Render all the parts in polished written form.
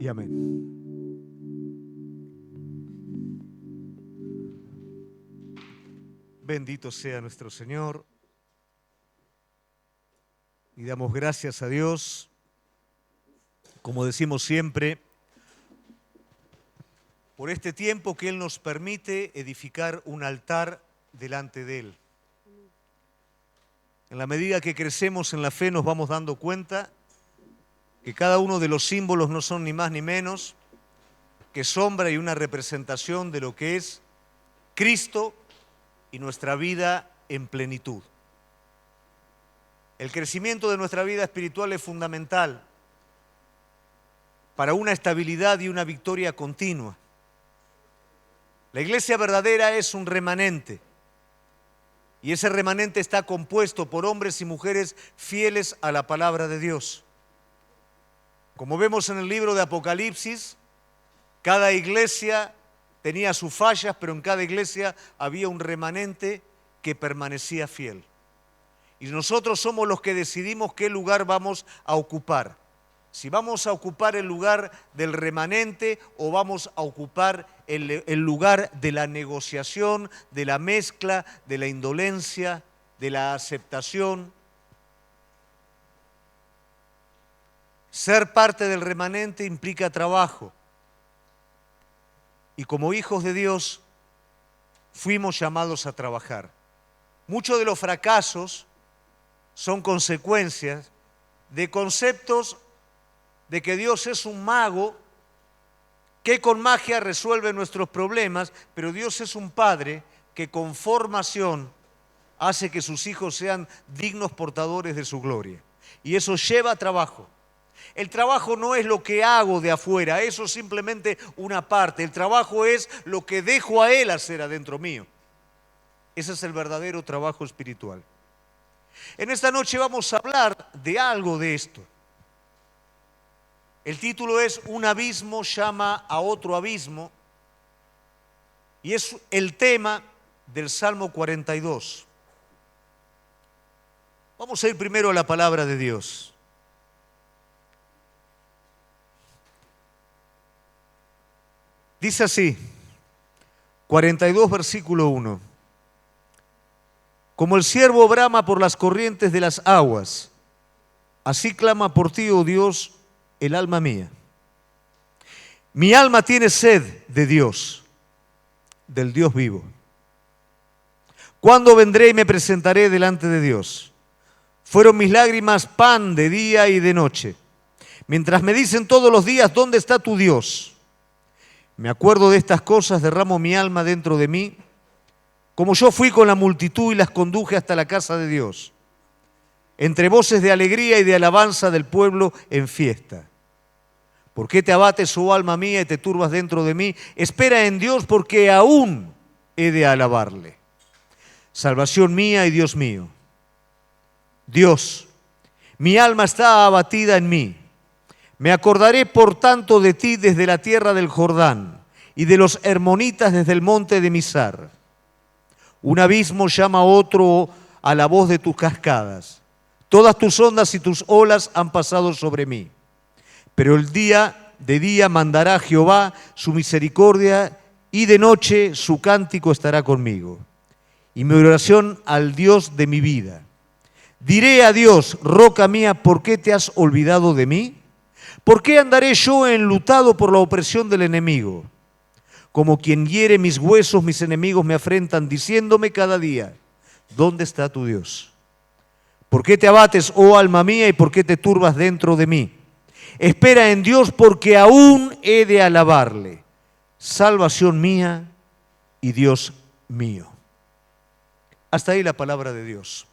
y amén. Bendito sea nuestro Señor y damos gracias a Dios, como decimos siempre, por este tiempo que Él nos permite edificar un altar delante de Él. En la medida que crecemos en la fe nos vamos dando cuenta que cada uno de los símbolos no son ni más ni menos que sombra y una representación de lo que es Cristo y nuestra vida en plenitud. El crecimiento de nuestra vida espiritual es fundamental para una estabilidad y una victoria continua. La iglesia verdadera es un remanente y ese remanente está compuesto por hombres y mujeres fieles a la palabra de Dios. Como vemos en el libro de Apocalipsis, cada iglesia tenía sus fallas, pero en cada iglesia había un remanente que permanecía fiel. Y nosotros somos los que decidimos qué lugar vamos a ocupar. Si vamos a ocupar el lugar del remanente o vamos a ocupar el lugar de la negociación, de la mezcla, de la indolencia, de la aceptación. Ser parte del remanente implica trabajo. Y como hijos de Dios fuimos llamados a trabajar. Muchos de los fracasos son consecuencias de conceptos de que Dios es un mago que con magia resuelve nuestros problemas, pero Dios es un Padre que con formación hace que sus hijos sean dignos portadores de su gloria. Y eso lleva trabajo. El trabajo no es lo que hago de afuera, eso es simplemente una parte. El trabajo es lo que dejo a Él hacer adentro mío. Ese es el verdadero trabajo espiritual. En esta noche vamos a hablar de algo de esto. El título es Un abismo llama a otro abismo y es el tema del Salmo 42. Vamos a ir primero a la palabra de Dios. Dice así, 42 versículo 1. Como el ciervo brama por las corrientes de las aguas, así clama por ti, oh Dios, el alma mía. Mi alma tiene sed de Dios, del Dios vivo. ¿Cuándo vendré y me presentaré delante de Dios? Fueron mis lágrimas pan de día y de noche, mientras me dicen todos los días, ¿dónde está tu Dios? Me acuerdo de estas cosas, derramo mi alma dentro de mí, como yo fui con la multitud y las conduje hasta la casa de Dios, entre voces de alegría y de alabanza del pueblo en fiesta. ¿Por qué te abates, oh alma mía, y te turbas dentro de mí? Espera en Dios, porque aún he de alabarle. Salvación mía y Dios mío. Dios, mi alma está abatida en mí. Me acordaré por tanto de ti desde la tierra del Jordán y de los hermonitas desde el monte de Mizar. Un abismo llama a otro a la voz de tus cascadas. Todas tus ondas y tus olas han pasado sobre mí. Pero el día de día mandará Jehová su misericordia y de noche su cántico estará conmigo. Y mi oración al Dios de mi vida. Diré a Dios, roca mía, ¿por qué te has olvidado de mí? ¿Por qué andaré yo enlutado por la opresión del enemigo? Como quien hiere mis huesos, mis enemigos me afrentan, diciéndome cada día, ¿dónde está tu Dios? ¿Por qué te abates, oh alma mía, y por qué te turbas dentro de mí? Espera en Dios, porque aún he de alabarle, salvación mía y Dios mío. Hasta ahí la palabra de Dios.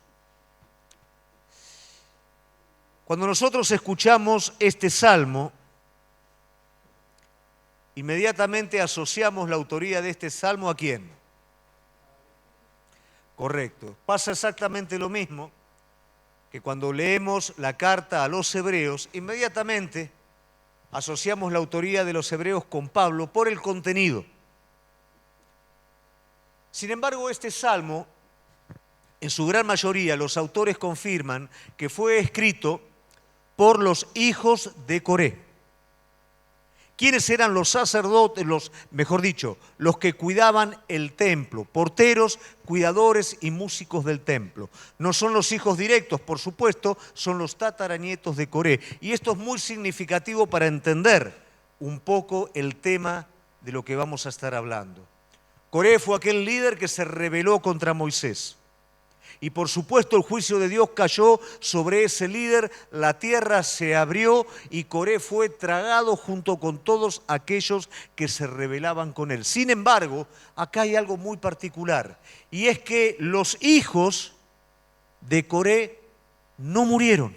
Cuando nosotros escuchamos este salmo, inmediatamente asociamos la autoría de este salmo ¿a quién? Correcto. Pasa exactamente lo mismo que cuando leemos la carta a los hebreos, inmediatamente asociamos la autoría de los hebreos con Pablo por el contenido. Sin embargo, este salmo, en su gran mayoría, los autores confirman que fue escrito por los hijos de Coré. ¿Quiénes eran los sacerdotes? Mejor dicho, los que cuidaban el templo, porteros, cuidadores y músicos del templo. No son los hijos directos, por supuesto, son los tataranietos de Coré. Y esto es muy significativo para entender un poco el tema de lo que vamos a estar hablando. Coré fue aquel líder que se rebeló contra Moisés. Y por supuesto el juicio de Dios cayó sobre ese líder, la tierra se abrió y Coré fue tragado junto con todos aquellos que se rebelaban con él. Sin embargo, acá hay algo muy particular, y es que los hijos de Coré no murieron.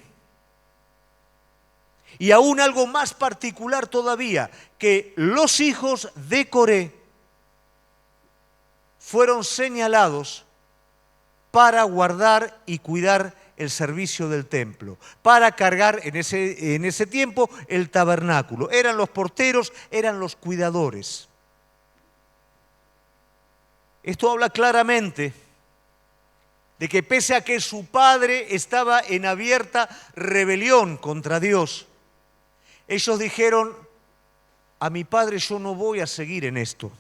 Y aún algo más particular todavía, que los hijos de Coré fueron señalados para guardar y cuidar el servicio del templo, para cargar en ese tiempo el tabernáculo. Eran los porteros, eran los cuidadores. Esto habla claramente de que pese a que su padre estaba en abierta rebelión contra Dios, ellos dijeron: a mi padre yo no voy a seguir en esto.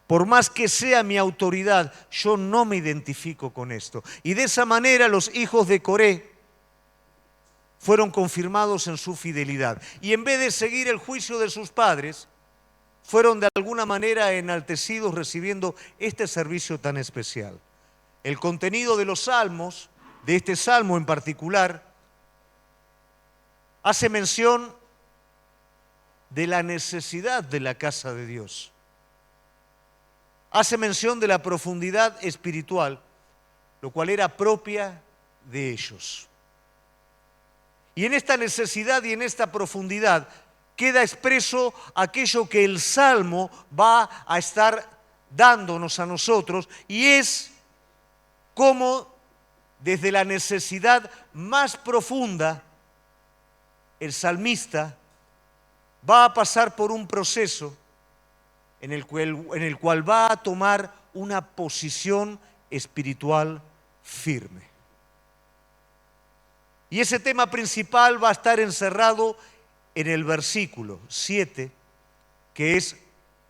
Por más que sea mi autoridad, yo no me identifico con esto. Y de esa manera los hijos de Coré fueron confirmados en su fidelidad. Y en vez de seguir el juicio de sus padres, fueron de alguna manera enaltecidos recibiendo este servicio tan especial. El contenido de los salmos, de este salmo en particular, hace mención de la necesidad de la casa de Dios. Hace mención de la profundidad espiritual, lo cual era propia de ellos. Y en esta necesidad y en esta profundidad queda expreso aquello que el Salmo va a estar dándonos a nosotros, y es cómo desde la necesidad más profunda el salmista va a pasar por un proceso en el cual va a tomar una posición espiritual firme. Y ese tema principal va a estar encerrado en el versículo 7, que es: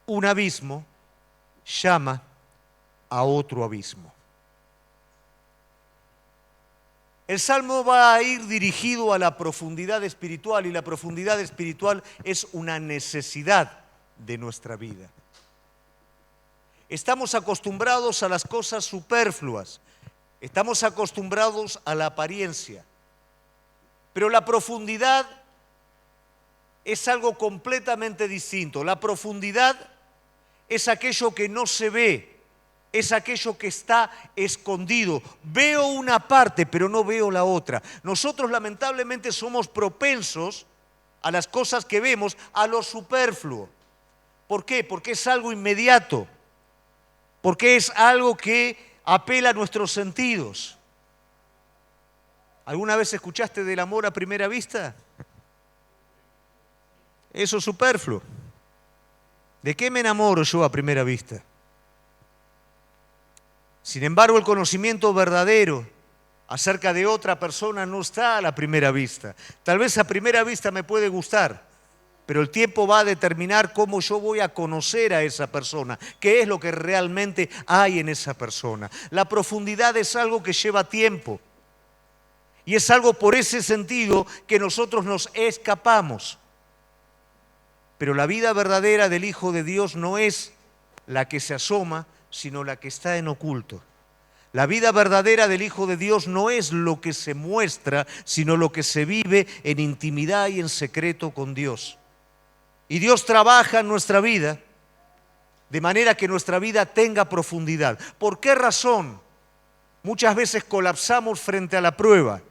un abismo llama a otro abismo. El Salmo va a ir dirigido a la profundidad espiritual, y la profundidad espiritual es una necesidad de nuestra vida. Estamos acostumbrados a las cosas superfluas, estamos acostumbrados a la apariencia, pero la profundidad es algo completamente distinto. La profundidad es aquello que no se ve, es aquello que está escondido. Veo una parte, pero no veo la otra. Nosotros lamentablemente somos propensos a las cosas que vemos, a lo superfluo. ¿Por qué? Porque es algo inmediato, porque es algo que apela a nuestros sentidos. ¿Alguna vez escuchaste del amor a primera vista? Eso es superfluo. ¿De qué me enamoro yo a primera vista? Sin embargo, el conocimiento verdadero acerca de otra persona no está a la primera vista. Tal vez a primera vista me puede gustar, pero el tiempo va a determinar cómo yo voy a conocer a esa persona, qué es lo que realmente hay en esa persona. La profundidad es algo que lleva tiempo, y es algo por ese sentido que nosotros nos escapamos. Pero la vida verdadera del Hijo de Dios no es la que se asoma, sino la que está en oculto. La vida verdadera del Hijo de Dios no es lo que se muestra, sino lo que se vive en intimidad y en secreto con Dios. Y Dios trabaja en nuestra vida de manera que nuestra vida tenga profundidad. ¿Por qué razón muchas veces colapsamos frente a la prueba?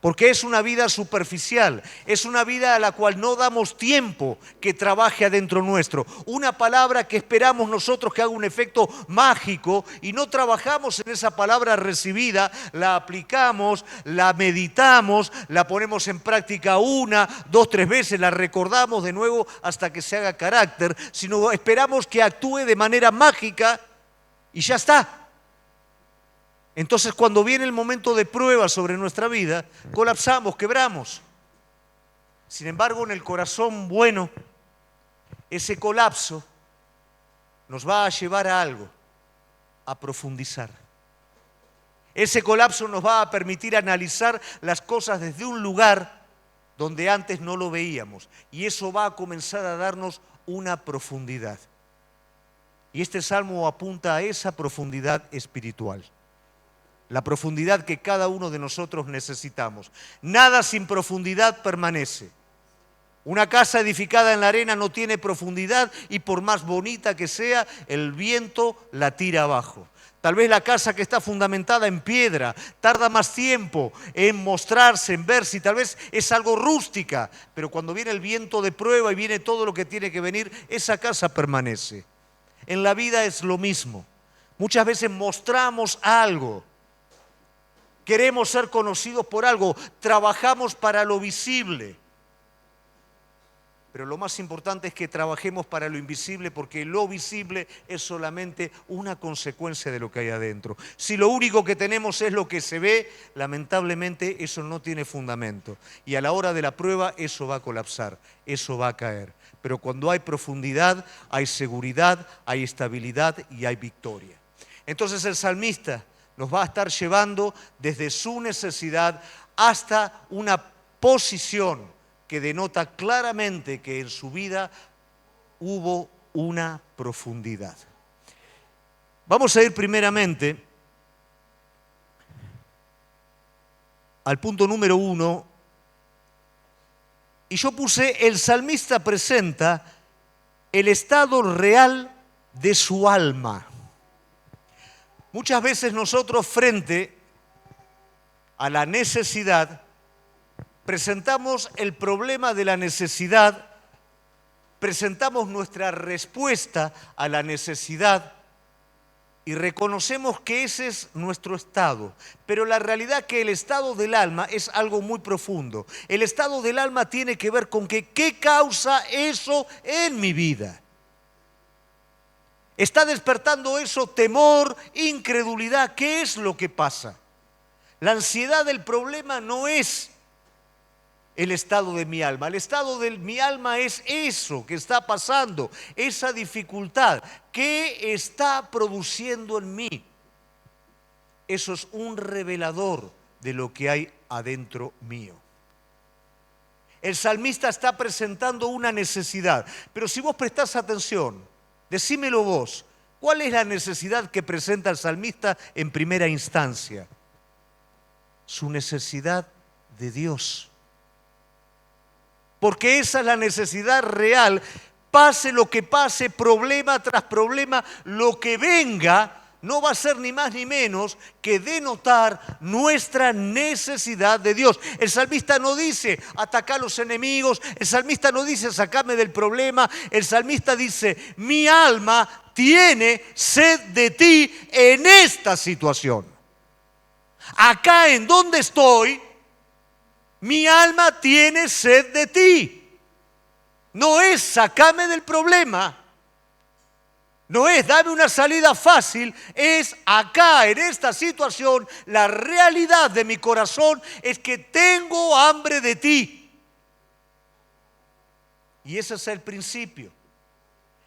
Porque es una vida superficial, es una vida a la cual no damos tiempo que trabaje adentro nuestro. Una palabra que esperamos nosotros que haga un efecto mágico y no trabajamos en esa palabra recibida, la aplicamos, la meditamos, la ponemos en práctica 1, 2, 3 veces, la recordamos de nuevo hasta que se haga carácter, sino esperamos que actúe de manera mágica y ya está. Entonces, cuando viene el momento de prueba sobre nuestra vida, colapsamos, quebramos. Sin embargo, en el corazón bueno, ese colapso nos va a llevar a algo, a profundizar. Ese colapso nos va a permitir analizar las cosas desde un lugar donde antes no lo veíamos. Y eso va a comenzar a darnos una profundidad. Y este salmo apunta a esa profundidad espiritual. La profundidad que cada uno de nosotros necesitamos. Nada sin profundidad permanece. Una casa edificada en la arena no tiene profundidad y por más bonita que sea, el viento la tira abajo. Tal vez la casa que está fundamentada en piedra tarda más tiempo en mostrarse, en verse, y tal vez es algo rústica, pero cuando viene el viento de prueba y viene todo lo que tiene que venir, esa casa permanece. En la vida es lo mismo. Muchas veces mostramos algo, queremos ser conocidos por algo, trabajamos para lo visible. Pero lo más importante es que trabajemos para lo invisible, porque lo visible es solamente una consecuencia de lo que hay adentro. Si lo único que tenemos es lo que se ve, lamentablemente eso no tiene fundamento. Y a la hora de la prueba eso va a colapsar, eso va a caer. Pero cuando hay profundidad, hay seguridad, hay estabilidad y hay victoria. Entonces el salmista nos va a estar llevando desde su necesidad hasta una posición que denota claramente que en su vida hubo una profundidad. Vamos a ir primeramente al punto número 1, y yo puse: el salmista presenta el estado real de su alma. Muchas veces nosotros, frente a la necesidad, presentamos el problema de la necesidad, presentamos nuestra respuesta a la necesidad y reconocemos que ese es nuestro estado. Pero la realidad es que el estado del alma es algo muy profundo. El estado del alma tiene que ver con que ¿qué causa eso en mi vida? ¿Está despertando eso temor, incredulidad? ¿Qué es lo que pasa? La ansiedad del problema no es el estado de mi alma. El estado de mi alma es eso que está pasando, esa dificultad. ¿Qué está produciendo en mí? Eso es un revelador de lo que hay adentro mío. El salmista está presentando una necesidad, pero si vos prestás atención, decímelo vos, ¿cuál es la necesidad que presenta el salmista en primera instancia? Su necesidad de Dios. Porque esa es la necesidad real. Pase lo que pase, problema tras problema, lo que venga no va a ser ni más ni menos que denotar nuestra necesidad de Dios. El salmista no dice ataca a los enemigos, el salmista no dice sacame del problema, el salmista dice mi alma tiene sed de ti en esta situación. Acá en donde estoy, mi alma tiene sed de ti. No es sacame del problema, no es dame una salida fácil, es acá en esta situación, la realidad de mi corazón es que tengo hambre de ti. Y ese es el principio.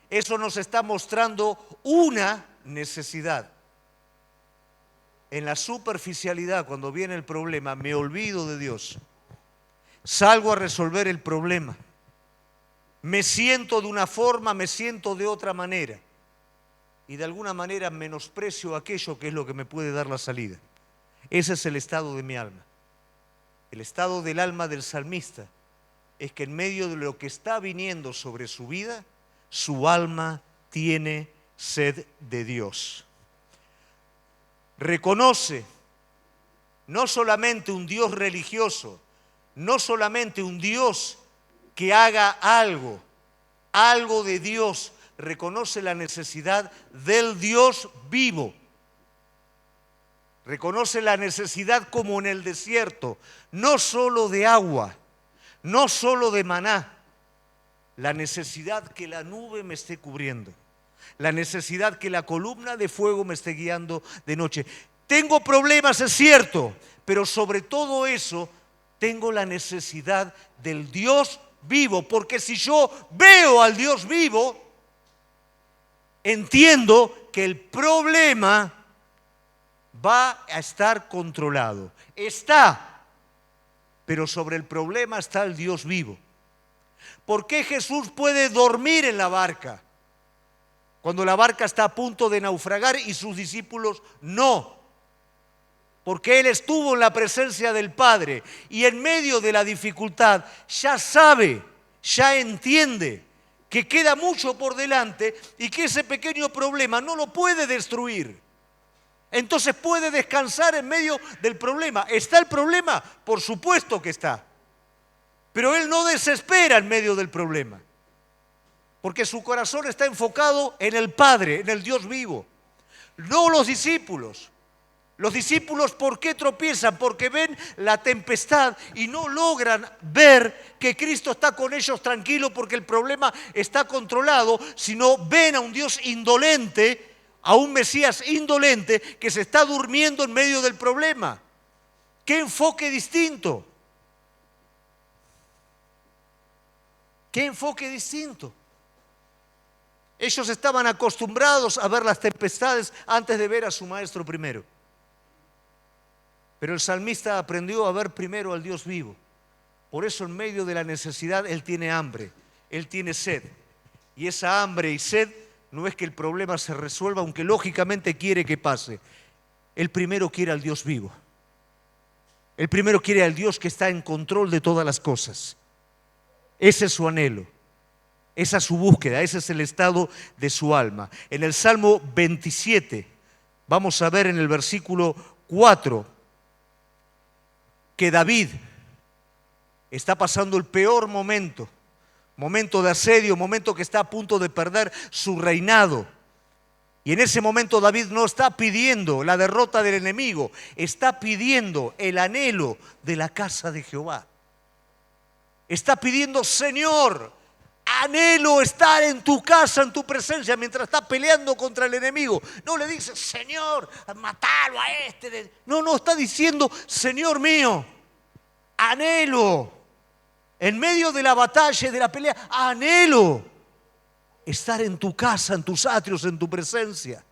Eso nos está mostrando una necesidad. En la superficialidad, cuando viene el problema, me olvido de Dios. Salgo a resolver el problema. Me siento de una forma, me siento de otra manera. Y de alguna manera menosprecio aquello que es lo que me puede dar la salida. Ese es el estado de mi alma. El estado del alma del salmista es que en medio de lo que está viniendo sobre su vida, su alma tiene sed de Dios. Reconoce no solamente un Dios religioso, no solamente un Dios que haga algo de Dios, reconoce la necesidad del Dios vivo. Reconoce la necesidad como en el desierto, no solo de agua, no solo de maná, la necesidad que la nube me esté cubriendo, la necesidad que la columna de fuego me esté guiando de noche. Tengo problemas, es cierto, pero sobre todo eso Tengo la necesidad del Dios vivo, porque si yo veo al Dios vivo, entiendo que el problema va a estar controlado. Está, pero sobre el problema está el Dios vivo. ¿Por qué Jesús puede dormir en la barca cuando la barca está a punto de naufragar y sus discípulos no? Porque Él estuvo en la presencia del Padre y en medio de la dificultad ya sabe, ya entiende que queda mucho por delante y que ese pequeño problema no lo puede destruir. Entonces puede descansar en medio del problema. ¿Está el problema? Por supuesto que está. Pero Él no desespera en medio del problema, porque su corazón está enfocado en el Padre, en el Dios vivo. No los discípulos. Los discípulos, ¿por qué tropiezan? Porque ven la tempestad y no logran ver que Cristo está con ellos tranquilo porque el problema está controlado, sino ven a un Dios indolente, a un Mesías indolente que se está durmiendo en medio del problema. ¿Qué enfoque distinto? ¿Qué enfoque distinto? Ellos estaban acostumbrados a ver las tempestades antes de ver a su maestro primero. Pero el salmista aprendió a ver primero al Dios vivo. Por eso en medio de la necesidad Él tiene hambre, Él tiene sed. Y esa hambre y sed no es que el problema se resuelva, aunque lógicamente quiere que pase. Él primero quiere al Dios vivo. Él primero quiere al Dios que está en control de todas las cosas. Ese es su anhelo, esa es su búsqueda, ese es el estado de su alma. En el Salmo 27, vamos a ver en el versículo 4, que David está pasando el peor momento de asedio, momento que está a punto de perder su reinado. Y en ese momento David no está pidiendo la derrota del enemigo, está pidiendo el anhelo de la casa de Jehová. Está pidiendo: Señor, anhelo estar en tu casa, en tu presencia, mientras está peleando contra el enemigo. No le dice: Señor, matalo a este. No, está diciendo: Señor mío, anhelo, en medio de la batalla y de la pelea, anhelo estar en tu casa, en tus atrios, en tu presencia.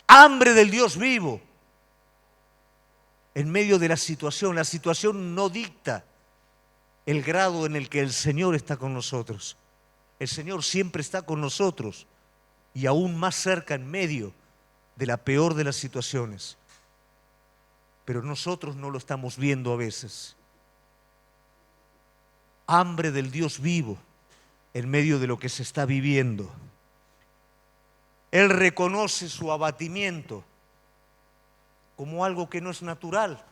Hambre del Dios vivo. En medio de la situación no dicta el grado en el que el Señor está con nosotros. El Señor siempre está con nosotros y aún más cerca en medio de la peor de las situaciones. Pero nosotros no lo estamos viendo a veces. Hambre del Dios vivo en medio de lo que se está viviendo. Él reconoce su abatimiento como algo que no es natural.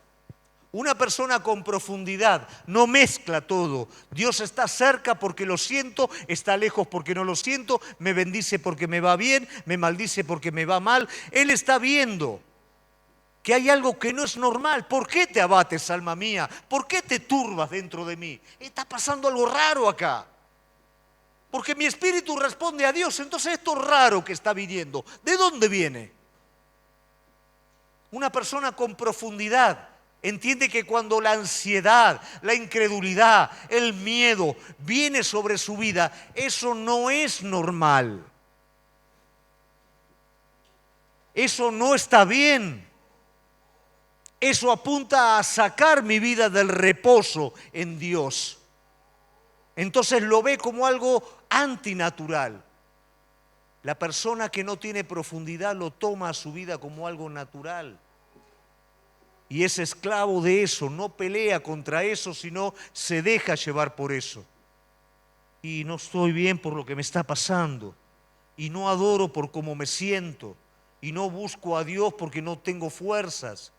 Una persona con profundidad no mezcla todo. Dios está cerca porque lo siento, está lejos porque no lo siento, me bendice porque me va bien, me maldice porque me va mal. Él está viendo que hay algo que no es normal. ¿Por qué te abates, alma mía? ¿Por qué te turbas dentro de mí? Está pasando algo raro acá. Porque mi espíritu responde a Dios. Entonces esto raro que está viniendo, ¿de dónde viene? Una persona con profundidad entiende que cuando la ansiedad, la incredulidad, el miedo viene sobre su vida, eso no es normal. Eso no está bien. Eso apunta a sacar mi vida del reposo en Dios. Entonces lo ve como algo antinatural. La persona que no tiene profundidad lo toma a su vida como algo natural. Y es esclavo de eso, no pelea contra eso, sino se deja llevar por eso. Y no estoy bien por lo que me está pasando. Y no adoro por cómo me siento. Y no busco a Dios porque no tengo fuerzas.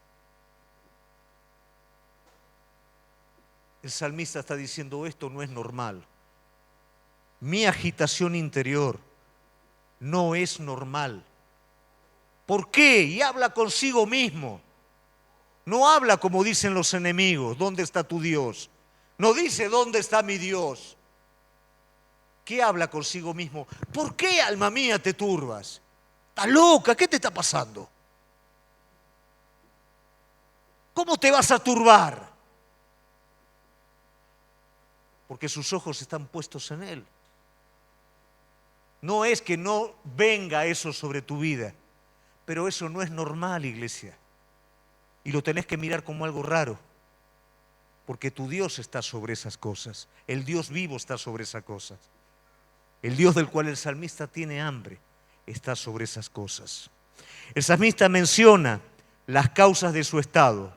El salmista está diciendo: esto no es normal. Mi agitación interior no es normal. ¿Por qué? Y habla consigo mismo. No habla como dicen los enemigos: ¿dónde está tu Dios? No dice: ¿dónde está mi Dios? ¿Qué habla consigo mismo? ¿Por qué, alma mía, te turbas? ¿Estás loca? ¿Qué te está pasando? ¿Cómo te vas a turbar? porque sus ojos están puestos en Él. No es que no venga eso sobre tu vida, pero eso no es normal, iglesia. Y lo tenés que mirar como algo raro, porque tu Dios está sobre esas cosas. El Dios vivo está sobre esas cosas. El Dios del cual el salmista tiene hambre está sobre esas cosas. El salmista menciona las causas de su estado.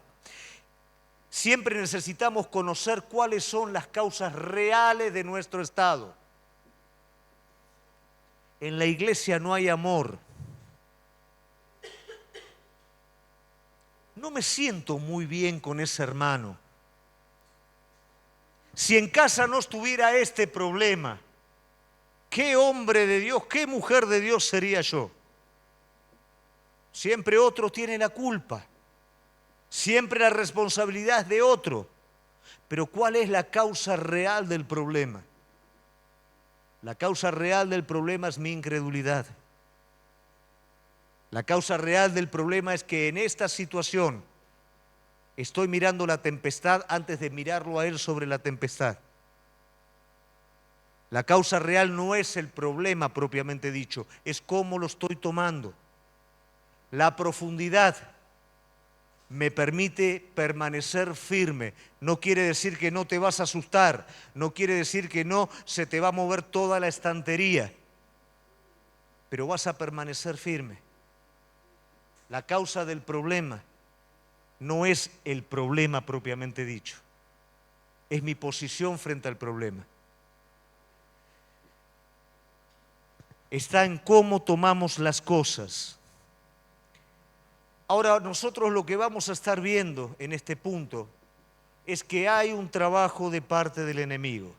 Siempre necesitamos conocer cuáles son las causas reales de nuestro estado. En la iglesia no hay amor. No me siento muy bien con ese hermano. Si en casa no estuviera este problema, ¿qué hombre de Dios, qué mujer de Dios sería yo? Siempre otro tiene la culpa. Siempre la responsabilidad es de otro. Pero ¿cuál es la causa real del problema? La causa real del problema es mi incredulidad. La causa real del problema es que en esta situación estoy mirando la tempestad antes de mirarlo a Él sobre la tempestad. La causa real no es el problema propiamente dicho, es cómo lo estoy tomando. La profundidad me permite permanecer firme. No quiere decir que no te vas a asustar, no quiere decir que no se te va a mover toda la estantería, pero vas a permanecer firme. La causa del problema no es el problema propiamente dicho, es mi posición frente al problema. Está en cómo tomamos las cosas. Ahora nosotros lo que vamos a estar viendo en este punto es que hay un trabajo de parte del enemigo.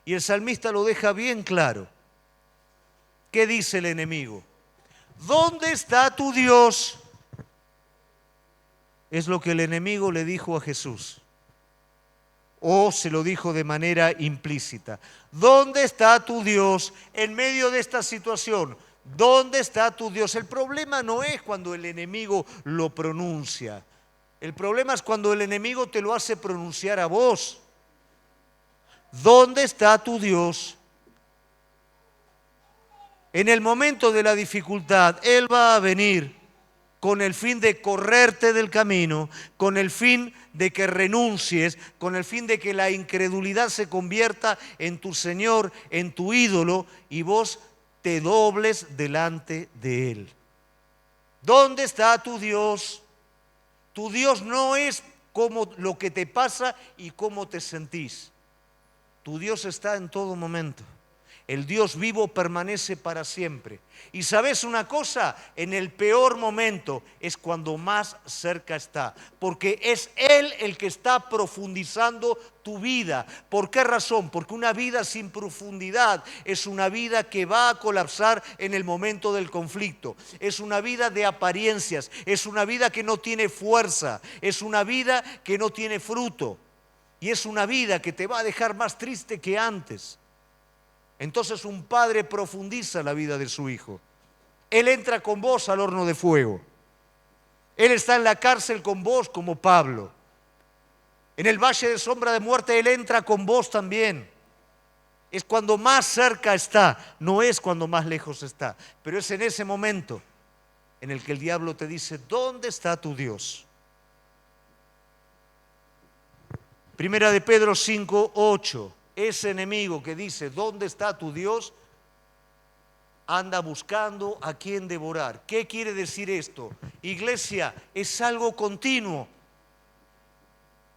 Y el salmista lo deja bien claro. ¿Qué dice el enemigo? ¿Dónde está tu Dios? Es lo que el enemigo le dijo a Jesús. O se lo dijo de manera implícita. ¿Dónde está tu Dios en medio de esta situación? ¿Dónde está tu Dios? El problema no es cuando el enemigo lo pronuncia. El problema es cuando el enemigo te lo hace pronunciar a vos. ¿Dónde está tu Dios? En el momento de la dificultad, Él va a venir con el fin de correrte del camino, con el fin de que renuncies, con el fin de que la incredulidad se convierta en tu Señor, en tu ídolo, y vos te dobles delante de Él. ¿Dónde está tu Dios? Tu Dios no es como lo que te pasa y cómo te sentís. Tu Dios está en todo momento. El Dios vivo permanece para siempre. Y ¿sabes una cosa? En el peor momento es cuando más cerca está. Porque es Él el que está profundizando tu vida. ¿Por qué razón? Porque una vida sin profundidad es una vida que va a colapsar en el momento del conflicto. Es una vida de apariencias. Es una vida que no tiene fuerza. Es una vida que no tiene fruto. Y es una vida que te va a dejar más triste que antes. Entonces un padre profundiza la vida de su hijo. Él entra con vos al horno de fuego. Él está en la cárcel con vos como Pablo. En el valle de sombra de muerte Él entra con vos también. Es cuando más cerca está, no es cuando más lejos está. Pero es en ese momento en el que el diablo te dice, ¿dónde está tu Dios? Primera de Pedro 5:8. Ese enemigo que dice, ¿dónde está tu Dios? Anda buscando a quien devorar. ¿Qué quiere decir esto? Iglesia, es algo continuo.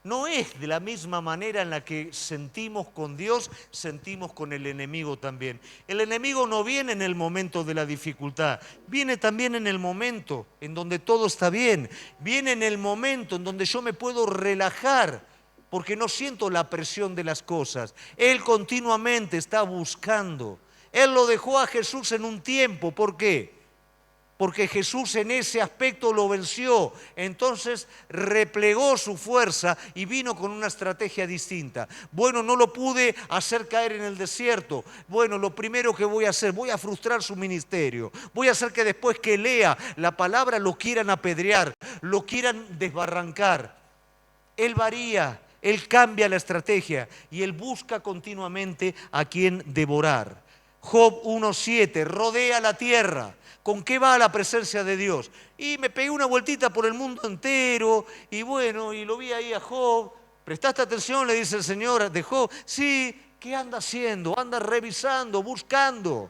No es de la misma manera en la que sentimos con Dios, sentimos con el enemigo también. El enemigo no viene en el momento de la dificultad, viene también en el momento en donde todo está bien. Viene en el momento en donde yo me puedo relajar, porque no siento la presión de las cosas. Él continuamente está buscando. Él lo dejó a Jesús en un tiempo. ¿Por qué? Porque Jesús en ese aspecto lo venció. Entonces replegó su fuerza y vino con una estrategia distinta. Bueno, no lo pude hacer caer en el desierto. Bueno, lo primero que voy a hacer, voy a frustrar su ministerio. Voy a hacer que después que lea la palabra lo quieran apedrear, lo quieran desbarrancar. Él varía. Él cambia la estrategia y él busca continuamente a quien devorar. Job 1:7, rodea la tierra. ¿Con qué va a la presencia de Dios? Y me pegué una vueltita por el mundo entero y bueno, y lo vi ahí a Job. ¿Prestaste atención? Le dice el Señor de Job. Sí, ¿qué anda haciendo? Anda revisando, buscando.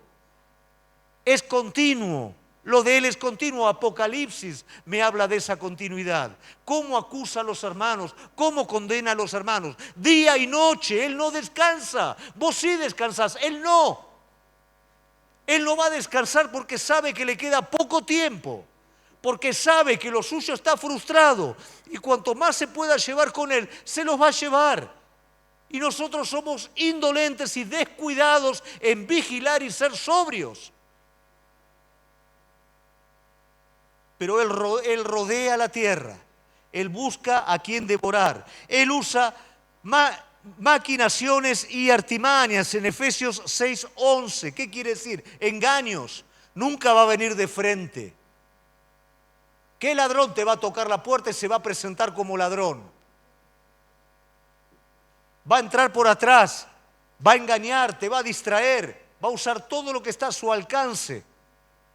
Es continuo. Lo de él es continuo. Apocalipsis me habla de esa continuidad. ¿Cómo acusa a los hermanos? ¿Cómo condena a los hermanos? Día y noche, él no descansa. Vos sí descansás, él no. Él no va a descansar porque sabe que le queda poco tiempo, porque sabe que lo suyo está frustrado y cuanto más se pueda llevar con él, se los va a llevar. Y nosotros somos indolentes y descuidados en vigilar y ser sobrios. Pero él rodea la tierra, él busca a quien devorar, él usa maquinaciones y artimañas en Efesios 6:11. ¿Qué quiere decir? Engaños. Nunca va a venir de frente. ¿Qué ladrón te va a tocar la puerta y se va a presentar como ladrón? Va a entrar por atrás, va a engañar, te va a distraer, va a usar todo lo que está a su alcance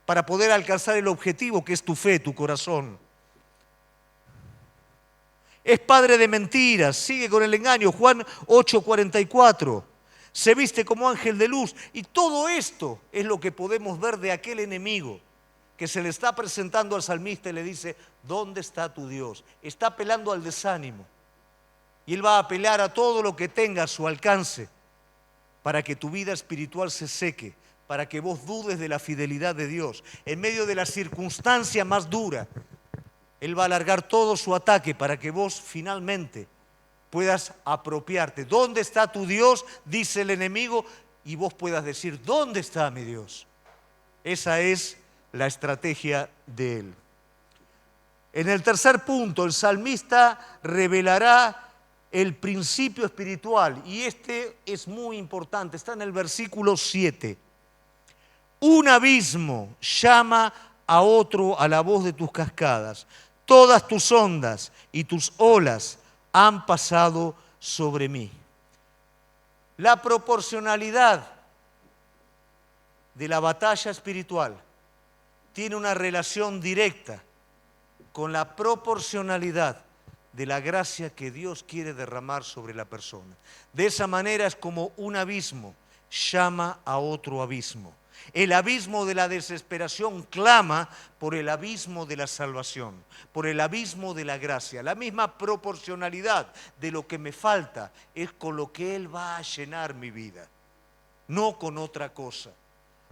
para poder alcanzar el objetivo que es tu fe, tu corazón. Es padre de mentiras, sigue con el engaño. Juan 8:44. Se viste como ángel de luz. Y todo esto es lo que podemos ver de aquel enemigo que se le está presentando al salmista y le dice, ¿dónde está tu Dios? Está apelando al desánimo. Y él va a apelar a todo lo que tenga a su alcance para que tu vida espiritual se seque, para que vos dudes de la fidelidad de Dios. En medio de la circunstancia más dura, él va a alargar todo su ataque para que vos finalmente puedas apropiarte. ¿Dónde está tu Dios? Dice el enemigo, y vos puedas decir, ¿dónde está mi Dios? Esa es la estrategia de él. En el tercer punto, el salmista revelará el principio espiritual, y este es muy importante, está en el versículo 7. Un abismo llama a otro a la voz de tus cascadas. Todas tus ondas y tus olas han pasado sobre mí. La proporcionalidad de la batalla espiritual tiene una relación directa con la proporcionalidad de la gracia que Dios quiere derramar sobre la persona. De esa manera es como un abismo llama a otro abismo. El abismo de la desesperación clama por el abismo de la salvación, por el abismo de la gracia. La misma proporcionalidad de lo que me falta es con lo que Él va a llenar mi vida, no con otra cosa.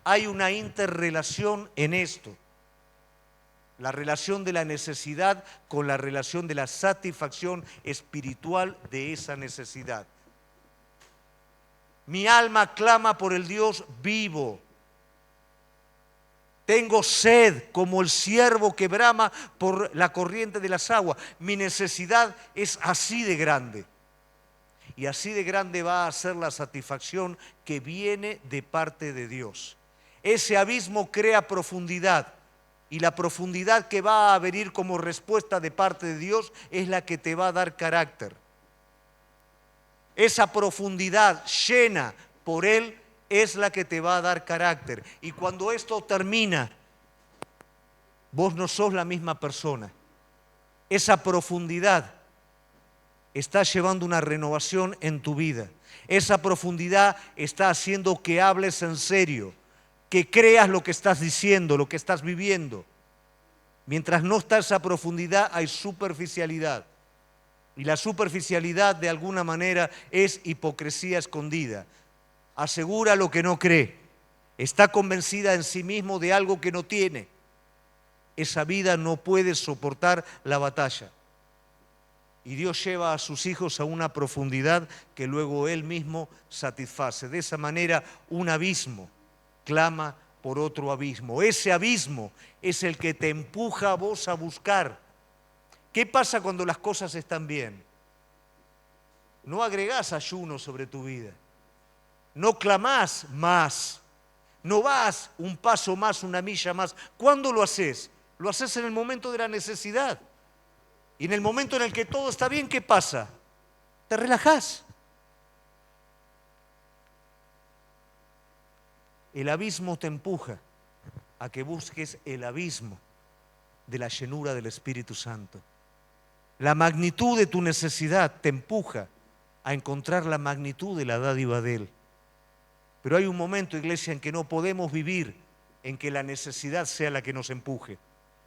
Hay una interrelación en esto. La relación de la necesidad con la relación de la satisfacción espiritual de esa necesidad. Mi alma clama por el Dios vivo. Tengo sed como el ciervo que brama por la corriente de las aguas. Mi necesidad es así de grande. Y así de grande va a ser la satisfacción que viene de parte de Dios. Ese abismo crea profundidad. Y la profundidad que va a venir como respuesta de parte de Dios es la que te va a dar carácter. Esa profundidad llena por Él es la que te va a dar carácter. Y cuando esto termina, vos no sos la misma persona. Esa profundidad está llevando una renovación en tu vida. Esa profundidad está haciendo que hables en serio, que creas lo que estás diciendo, lo que estás viviendo. Mientras no está esa profundidad, hay superficialidad. Y la superficialidad, de alguna manera, es hipocresía escondida. Asegura lo que no cree. Está convencida en sí mismo de algo que no tiene. Esa vida no puede soportar la batalla. Y Dios lleva a sus hijos a una profundidad que luego Él mismo satisface. De esa manera, un abismo clama por otro abismo. Ese abismo es el que te empuja a vos a buscar. ¿Qué pasa cuando las cosas están bien? No agregás ayuno sobre tu vida. No clamás más. No vas un paso más, una milla más. ¿Cuándo lo haces? Lo haces en el momento de la necesidad. Y en el momento en el que todo está bien, ¿qué pasa? te relajás. El abismo te empuja a que busques el abismo de la llenura del Espíritu Santo. La magnitud de tu necesidad te empuja a encontrar la magnitud de la dádiva de Él. Pero hay un momento, iglesia, en que no podemos vivir en que la necesidad sea la que nos empuje.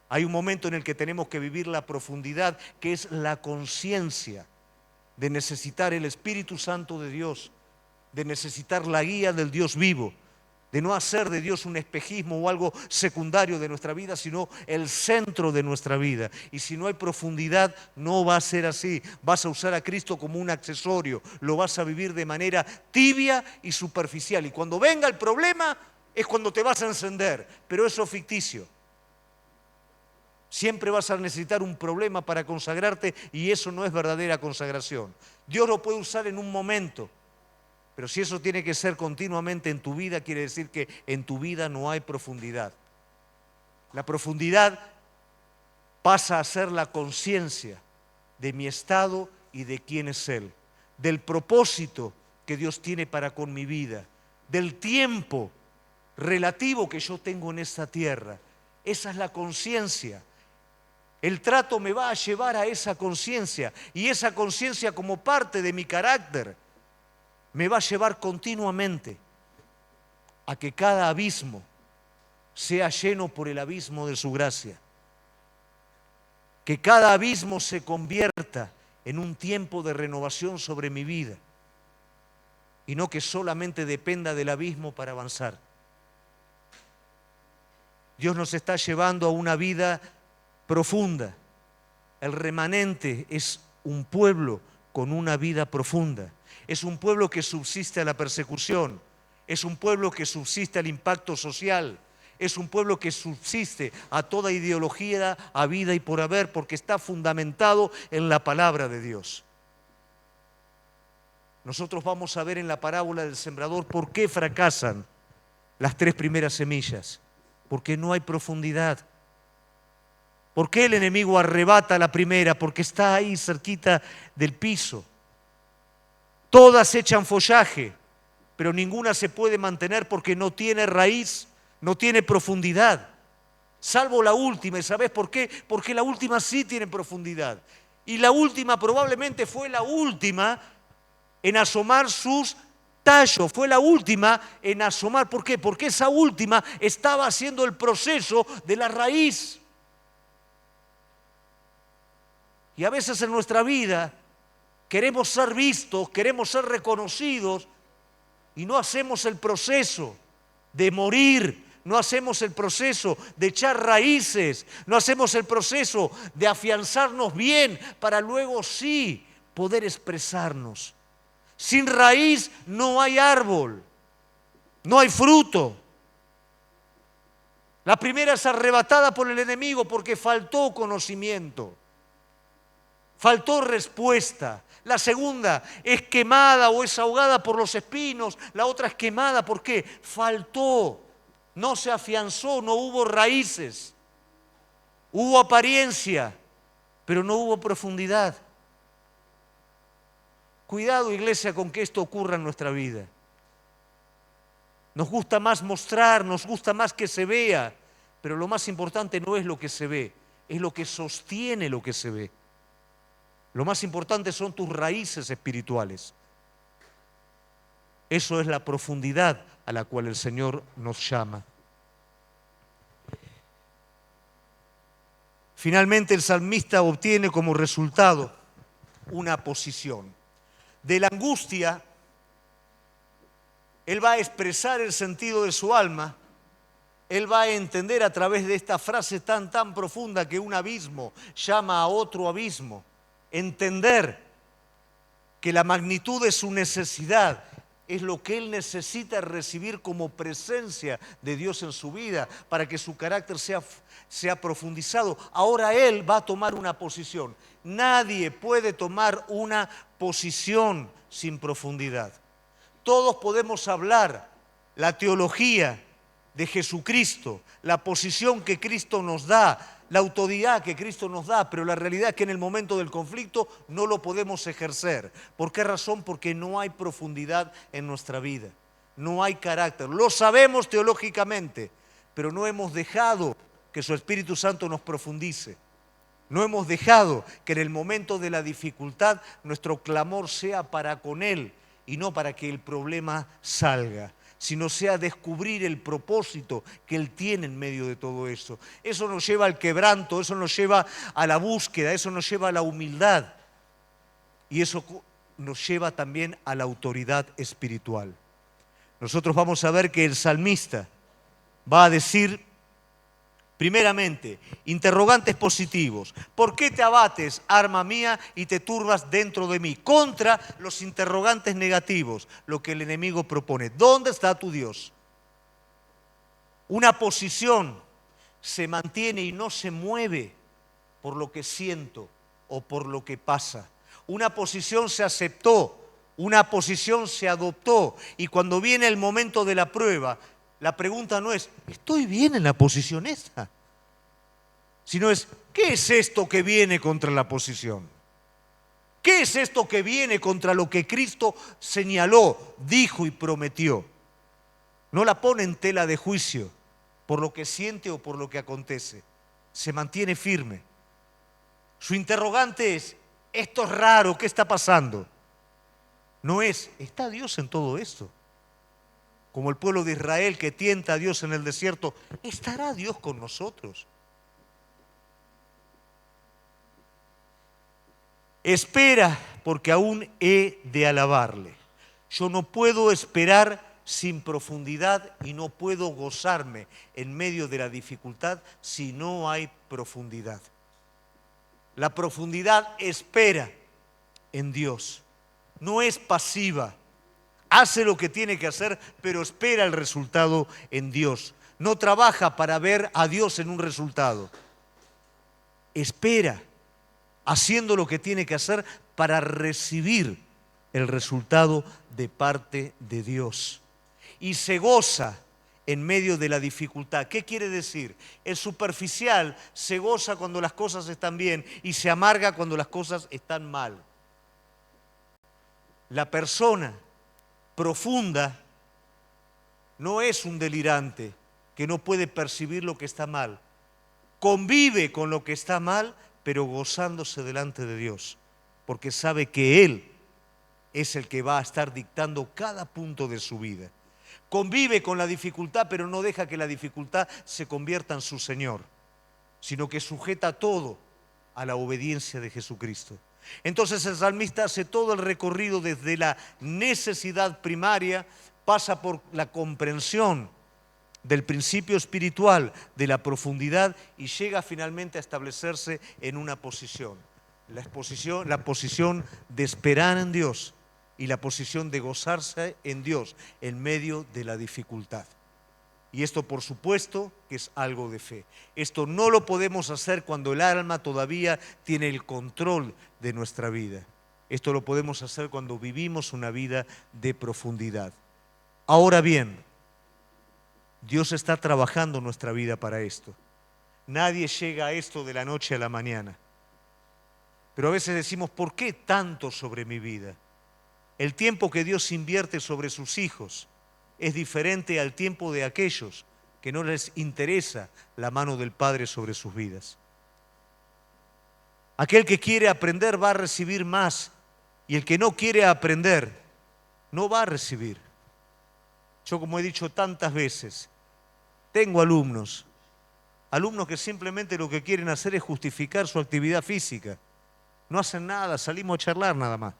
Hay un momento en el que tenemos que vivir la profundidad, que es la conciencia de necesitar el Espíritu Santo de Dios, de necesitar la guía del Dios vivo, de no hacer de Dios un espejismo o algo secundario de nuestra vida, sino el centro de nuestra vida. Y si no hay profundidad, no va a ser así. Vas a usar a Cristo como un accesorio, lo vas a vivir de manera tibia y superficial. Y cuando venga el problema, es cuando te vas a encender, pero eso es ficticio. Siempre vas a necesitar un problema para consagrarte y eso no es verdadera consagración. Dios lo puede usar en un momento, pero si eso tiene que ser continuamente en tu vida, quiere decir que en tu vida no hay profundidad. La profundidad pasa a ser la conciencia de mi estado y de quién es Él, del propósito que Dios tiene para con mi vida, del tiempo relativo que yo tengo en esta tierra. Esa es la conciencia. El trato me va a llevar a esa conciencia y esa conciencia como parte de mi carácter me va a llevar continuamente a que cada abismo sea lleno por el abismo de su gracia. Que cada abismo se convierta en un tiempo de renovación sobre mi vida y no que solamente dependa del abismo para avanzar. Dios nos está llevando a una vida profunda. El remanente es un pueblo con una vida profunda. Es un pueblo que subsiste a la persecución. Es un pueblo que subsiste al impacto social. Es un pueblo que subsiste a toda ideología, a vida y por haber, porque está fundamentado en la palabra de Dios. Nosotros vamos a ver en la parábola del sembrador por qué fracasan las 3 primeras semillas. Porque no hay profundidad. ¿Por qué el enemigo arrebata la primera? Porque está ahí cerquita del piso. Todas echan follaje, pero ninguna se puede mantener porque no tiene raíz, no tiene profundidad. Salvo la última, ¿y sabés por qué? Porque la última sí tiene profundidad. Y la última probablemente fue la última en asomar sus tallos, fue la última en asomar. ¿Por qué? Porque esa última estaba haciendo el proceso de la raíz. Y a veces en nuestra vida queremos ser vistos, queremos ser reconocidos y no hacemos el proceso de morir, no hacemos el proceso de echar raíces, no hacemos el proceso de afianzarnos bien para luego sí poder expresarnos. Sin raíz no hay árbol, no hay fruto. La primera es arrebatada por el enemigo porque faltó conocimiento. Faltó respuesta. La segunda es quemada o es ahogada por los espinos. La otra es quemada, ¿por qué? Faltó, no se afianzó, no hubo raíces. Hubo apariencia, pero no hubo profundidad. Cuidado, iglesia, con que esto ocurra en nuestra vida. Nos gusta más mostrar, nos gusta más que se vea, pero lo más importante no es lo que se ve, es lo que sostiene lo que se ve. Lo más importante son tus raíces espirituales. Eso es la profundidad a la cual el Señor nos llama. Finalmente el salmista obtiene como resultado una posición. De la angustia, él va a expresar el sentido de su alma. Él va a entender a través de esta frase tan profunda que un abismo llama a otro abismo. Entender que la magnitud de su necesidad es lo que él necesita recibir como presencia de Dios en su vida para que su carácter sea profundizado. Ahora él va a tomar una posición. Nadie puede tomar una posición sin profundidad. Todos podemos hablar la teología de Jesucristo, la posición que Cristo nos da, la autoridad que Cristo nos da, pero la realidad es que en el momento del conflicto no lo podemos ejercer. ¿Por qué razón? Porque no hay profundidad en nuestra vida, no hay carácter. Lo sabemos teológicamente, pero no hemos dejado que su Espíritu Santo nos profundice. No hemos dejado que en el momento de la dificultad nuestro clamor sea para con Él y no para que el problema salga, sino sea descubrir el propósito que Él tiene en medio de todo eso. Eso nos lleva al quebranto, eso nos lleva a la búsqueda, eso nos lleva a la humildad y eso nos lleva también a la autoridad espiritual. Nosotros vamos a ver que el salmista va a decir, primeramente, interrogantes positivos. ¿Por qué te abates, arma mía, y te turbas dentro de mí? Contra los interrogantes negativos, lo que el enemigo propone. ¿Dónde está tu Dios? Una posición se mantiene y no se mueve por lo que siento o por lo que pasa. Una posición se aceptó, una posición se adoptó, y cuando viene el momento de la prueba, la pregunta no es, ¿estoy bien en la posición esta? Sino es, ¿qué es esto que viene contra la posición? ¿Qué es esto que viene contra lo que Cristo señaló, dijo y prometió? No la pone en tela de juicio por lo que siente o por lo que acontece. Se mantiene firme. Su interrogante es, esto es raro, ¿qué está pasando? No es, ¿está Dios en todo esto? Como el pueblo de Israel que tienta a Dios en el desierto, ¿estará Dios con nosotros? Espera, porque aún he de alabarle. Yo no puedo esperar sin profundidad y no puedo gozarme en medio de la dificultad si no hay profundidad. La profundidad espera en Dios, no es pasiva. Hace lo que tiene que hacer, pero espera el resultado en Dios. No trabaja para ver a Dios en un resultado. Espera, haciendo lo que tiene que hacer para recibir el resultado de parte de Dios. Y se goza en medio de la dificultad. ¿Qué quiere decir? El superficial se goza cuando las cosas están bien y se amarga cuando las cosas están mal. La persona profunda no es un delirante que no puede percibir lo que está mal. Convive con lo que está mal, pero gozándose delante de Dios, porque sabe que Él es el que va a estar dictando cada punto de su vida. Convive con la dificultad, pero no deja que la dificultad se convierta en su Señor, sino que sujeta todo a la obediencia de Jesucristo. Entonces el salmista hace todo el recorrido desde la necesidad primaria, pasa por la comprensión del principio espiritual, de la profundidad, y llega finalmente a establecerse en una posición. La posición de esperar en Dios y la posición de gozarse en Dios en medio de la dificultad. Y esto, por supuesto, que es algo de fe. Esto no lo podemos hacer cuando el alma todavía tiene el control de nuestra vida. Esto lo podemos hacer cuando vivimos una vida de profundidad. Ahora bien, Dios está trabajando nuestra vida para esto. Nadie llega a esto de la noche a la mañana. Pero a veces decimos, ¿por qué tanto sobre mi vida? El tiempo que Dios invierte sobre sus hijos es diferente al tiempo de aquellos que no les interesa la mano del Padre sobre sus vidas. Aquel que quiere aprender va a recibir más, y el que no quiere aprender no va a recibir. Yo, como he dicho tantas veces, tengo alumnos que simplemente lo que quieren hacer es justificar su actividad física. No hacen nada, salimos a charlar nada más.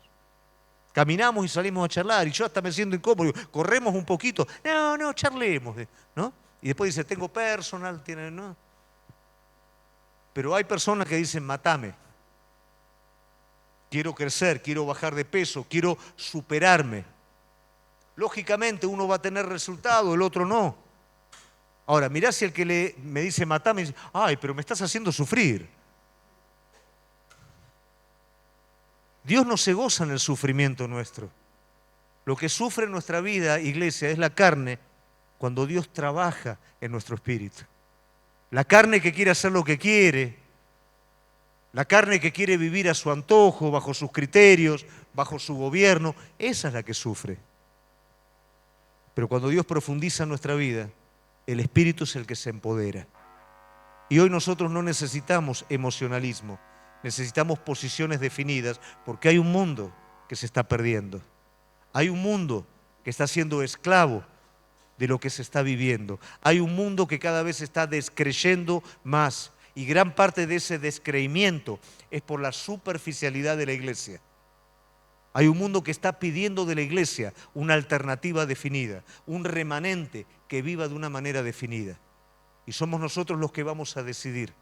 Caminamos y salimos a charlar, y yo hasta me siento incómodo, corremos un poquito, no, charlemos, ¿no? Y después dice, tengo personal, ¿no? Pero hay personas que dicen, matame. Quiero crecer, quiero bajar de peso, quiero superarme. Lógicamente uno va a tener resultado, el otro no. Ahora, mirá si el que me dice matame, dice, ay, pero me estás haciendo sufrir. Dios no se goza en el sufrimiento nuestro. Lo que sufre en nuestra vida, iglesia, es la carne cuando Dios trabaja en nuestro espíritu. La carne que quiere hacer lo que quiere, la carne que quiere vivir a su antojo, bajo sus criterios, bajo su gobierno, esa es la que sufre. Pero cuando Dios profundiza en nuestra vida, el Espíritu es el que se empodera. Y hoy nosotros no necesitamos emocionalismo, necesitamos posiciones definidas, porque hay un mundo que se está perdiendo. Hay un mundo que está siendo esclavo de lo que se está viviendo. Hay un mundo que cada vez está descreyendo más. Y gran parte de ese descreimiento es por la superficialidad de la iglesia. Hay un mundo que está pidiendo de la iglesia una alternativa definida, un remanente que viva de una manera definida. Y somos nosotros los que vamos a decidir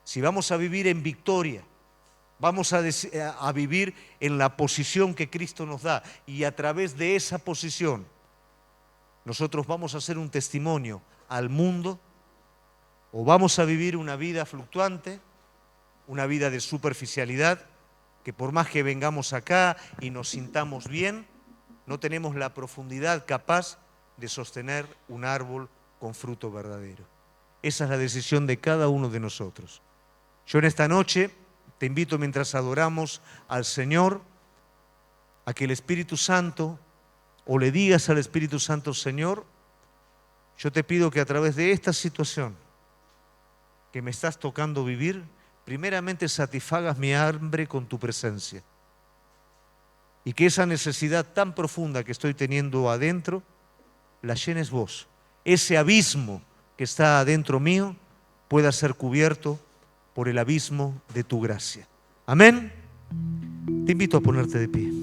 si vamos a vivir en victoria, vamos a vivir en la posición que Cristo nos da, y a través de esa posición nosotros vamos a hacer un testimonio al mundo, o vamos a vivir una vida fluctuante, una vida de superficialidad, que por más que vengamos acá y nos sintamos bien, no tenemos la profundidad capaz de sostener un árbol con fruto verdadero. Esa es la decisión de cada uno de nosotros. Yo en esta noche te invito, mientras adoramos al Señor, a que el Espíritu Santo, o le digas al Espíritu Santo: Señor, yo te pido que a través de esta situación que me estás tocando vivir, primeramente satisfagas mi hambre con tu presencia, y que esa necesidad tan profunda que estoy teniendo adentro, la llenes vos. Ese abismo que está adentro mío pueda ser cubierto por el abismo de tu gracia. Amén. Te invito a ponerte de pie.